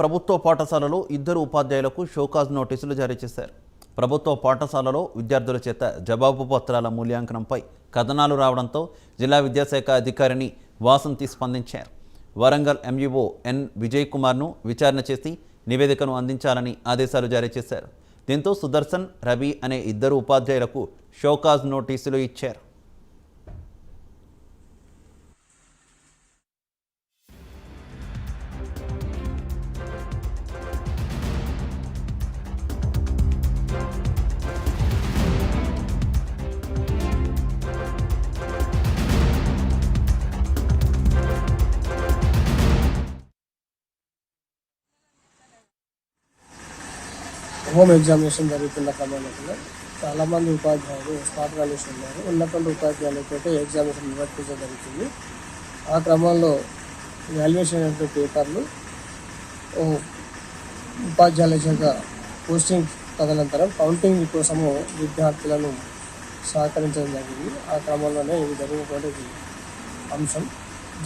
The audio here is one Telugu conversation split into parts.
ప్రభుత్వ పాఠశాలలో ఇద్దరు ఉపాధ్యాయులకు షోకాజ్ నోటీసులు జారీ చేశారు. ప్రభుత్వ పాఠశాలలో విద్యార్థుల చేత జవాబు పత్రాల మూల్యాంకనంపై కథనాలు రావడంతో జిల్లా విద్యాశాఖ అధికారిని వాసంతి స్పందించారు. వరంగల్ ఎంఈఓ ఎన్ విజయ్ కుమార్ను విచారణ చేసి నివేదికను అందించాలని ఆదేశాలు జారీ చేశారు. దీంతో సుదర్శన్, రవి అనే ఇద్దరు ఉపాధ్యాయులకు షోకాజ్ నోటీసులు ఇచ్చారు. హోమ్ ఎగ్జామినేషన్ జరుగుతున్న క్రమంలో చాలామంది ఉపాధ్యాయులు స్పాట్ వాల్యూషన్ ఉన్నారు. ఉన్నటువంటి ఉపాధ్యాయులతో ఎగ్జామినేషన్ నిర్వర్తించడం జరుగుతుంది. ఆ క్రమంలో వాల్యుయేషన్ అయిన పేపర్లు ఉపాధ్యాయుల చేత పోస్టింగ్ తదనంతరం కౌంటింగ్ కోసము విద్యార్థులను సహకరించడం జరిగింది. ఆ క్రమంలోనే ఇది జరిగినటువంటి అంశం.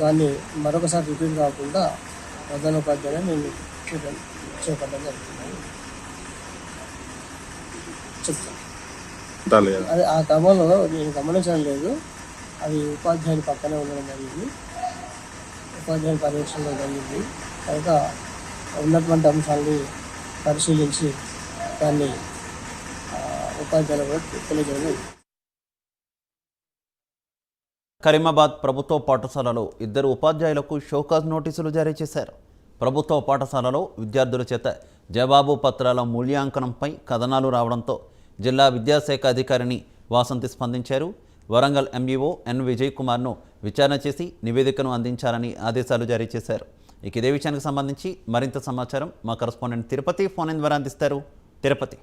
దాన్ని మరొకసారి రిపీట్ కాకుండా ప్రధాన ఉపాధ్యాయులు నేను చేపట్టడం జరుగుతుంది. అది ఆ క్రమంలో నేను గమనించడం లేదు. అది ఉపాధ్యాయుని పక్కనే ఉండడం జరిగింది, ఉపాధ్యాయుని పర్యవేక్షణలో జరిగింది. కనుక ఉన్నటువంటి అంశాన్ని పరిశీలించి దాన్ని ఉపాధ్యాయులు కూడా తెలియజేయడం. కరీమాబాద్ ప్రభుత్వ పాఠశాలలో ఇద్దరు ఉపాధ్యాయులకు షోకాజ్ నోటీసులు జారీ చేశారు. ప్రభుత్వ పాఠశాలలో విద్యార్థుల చేత జవాబు పత్రాల మూల్యాంకనంపై కథనాలు రావడంతో జిల్లా విద్యాశాఖ అధికారిని వాసంతి స్పందించారు. వరంగల్ ఎంఈఓ ఎన్ విజయ్ కుమార్ను విచారణ చేసి నివేదికను అందించాలని ఆదేశాలు జారీ చేశారు. ఇదే విషయానికి సంబంధించి మరింత సమాచారం మా కరెస్పాండెంట్ తిరుపతి ఫోన్ ద్వారా అందిస్తారు. తిరుపతి.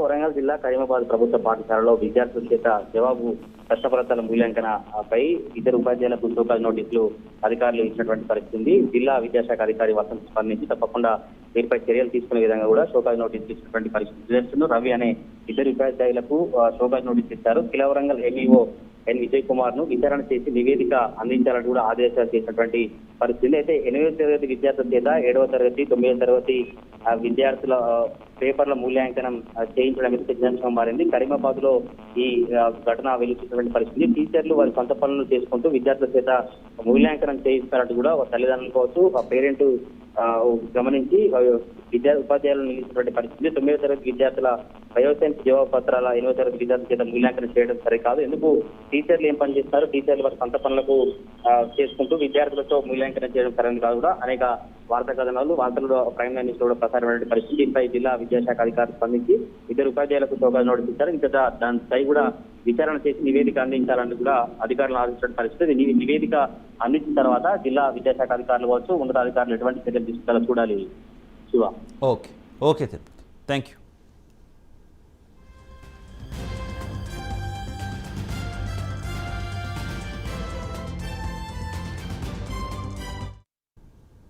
వరంగల్ జిల్లా కరీమాబాద్ ప్రభుత్వ పాఠశాలలో విద్యార్థుల చేత జవాబు ప్రశ్నపత్రాల మూల్యాంకనపై ఇద్దరు ఉపాధ్యాయులకు షోకాజ్ నోటీసులు అధికారులు ఇచ్చినటువంటి పరిస్థితి. జిల్లా విద్యాశాఖ అధికారి వసంత్ స్పందించి తప్పకుండా వీరిపై చర్యలు తీసుకునే విధంగా కూడా షోకాజ్ నోటీసులు ఇచ్చినటువంటి పరిస్థితి. సుదర్శన్, రవి అనే ఇద్దరు ఉపాధ్యాయులకు షోకాజ్ నోటీసు ఇచ్చారు. వరంగల్ ఎంఈఓ ఎన్ విజయ్ కుమార్ ను విచారణ చేసి నివేదిక అందించాలని కూడా ఆదేశాలు చేసినటువంటి పరిస్థితి. అయితే 8వ తరగతి విద్యార్థుల చేత 7వ తరగతి 9వ తరగతి విద్యార్థుల పేపర్ల మూల్యాంకనం చేయించడం చర్చనీయాంశంగా మారింది. కరీమాబాద్ లో ఈ ఘటన వెలువచ్చినటువంటి పరిస్థితి. టీచర్లు వారి సొంత పనులు చేసుకుంటూ విద్యార్థుల చేత మూల్యాంకనం చేయిస్తారంటూ కూడా తల్లిదండ్రులు కావచ్చు, పేరెంట్ గమనించి ఉపాధ్యాయులను నిలిచినటువంటి పరిస్థితి. 9వ తరగతి విద్యార్థుల బయోసైన్స్ జవాబు పత్రాల 8వ తరగతి విద్యార్థుల చేత మూల్యాంకనం చేయడం సరికాదు. ఎందుకు టీచర్లు ఏం పని చేస్తారు, టీచర్లు వారి సొంత పనులకు చేసుకుంటూ విద్యార్థులతో మూల్యాంకనం చేయడం సరైన కాదు కూడా అనేక వార్తా కథనాలు వార్తలు ప్రైమ్ న్యూస్ లో ప్రసారమైన పరిస్థితి. దీనిపై జిల్లా విద్యాశాఖ అధికారులు స్పందించి ఇద్దరు ఉపాధ్యాయులకు షోకాజ్ నోటీసు ఇచ్చారు. ఇంకా దానిపై కూడా విచారణ చేసి నివేదిక అందించాలని కూడా అధికారులు ఆదేశించిన పరిస్థితి. నివేదిక అందించిన తర్వాత జిల్లా విద్యాశాఖ అధికారులు కావచ్చు, ఉన్నతాధికారులు ఎటువంటి చర్యలు తీసుకుంటారో చూడాలి. శివ. Okay, thank you.